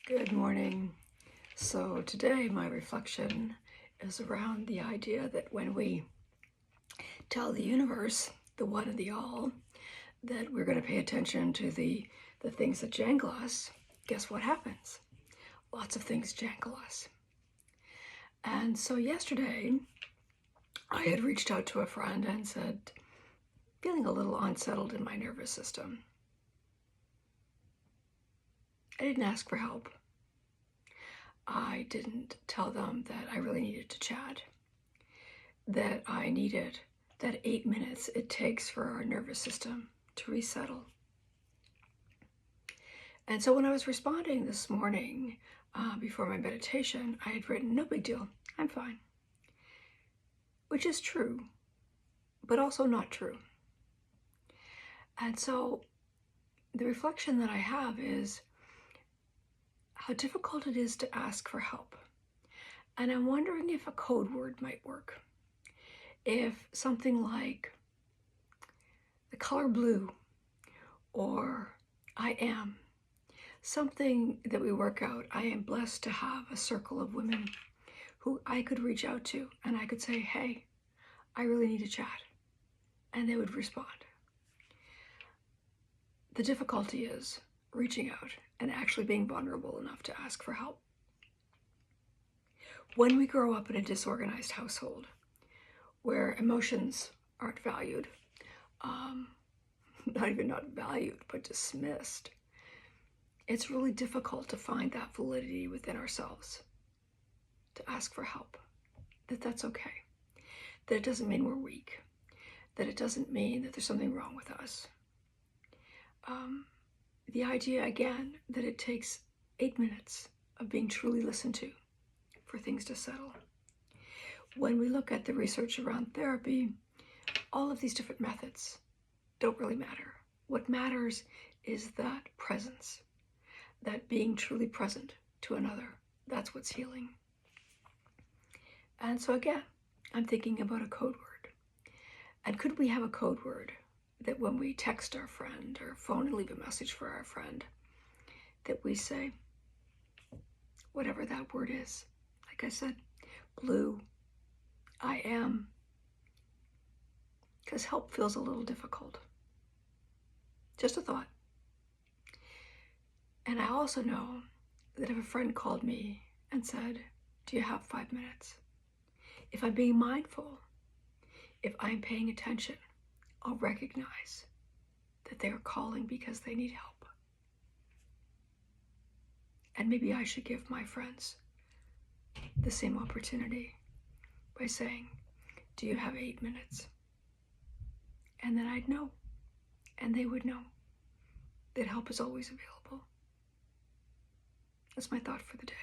Good morning. So today my reflection is around the idea that when we tell the universe, the one and the all, that we're going to pay attention to the things that jangle us, guess what happens? Lots of things jangle us. And so yesterday I had reached out to a friend and said, feeling a little unsettled in my nervous system. I didn't ask for help. I didn't tell them that I really needed to chat, that I needed that 8 minutes it takes for our nervous system to resettle. And so when I was responding this morning before my meditation, I had written, no big deal, I'm fine, which is true, but also not true. And so the reflection that I have is how difficult it is to ask for help. And I'm wondering if a code word might work. If something like the color blue or I am, something that we work out. I am blessed to have a circle of women who I could reach out to and I could say, hey, I really need to chat. And they would respond. The difficulty is reaching out and actually being vulnerable enough to ask for help. When we grow up in a disorganized household where emotions aren't valued, not even not valued, but dismissed, it's really difficult to find that validity within ourselves, to ask for help, that that's okay, that it doesn't mean we're weak, that it doesn't mean that there's something wrong with us. The idea, again, that it takes 8 minutes of being truly listened to for things to settle. When we look at the research around therapy, all of these different methods don't really matter. What matters is that presence, that being truly present to another. That's what's healing. And so again, I'm thinking about a code word. And could we have a code word that when we text our friend or phone and leave a message for our friend, that we say, whatever that word is, like I said, blue, I am, because help feels a little difficult. Just a thought. And I also know that if a friend called me and said, do you have 5 minutes? If I'm being mindful, if I'm paying attention, I'll recognize that they are calling because they need help. And maybe I should give my friends the same opportunity by saying, do you have 8 minutes? And then I'd know, and they would know that help is always available. That's my thought for the day.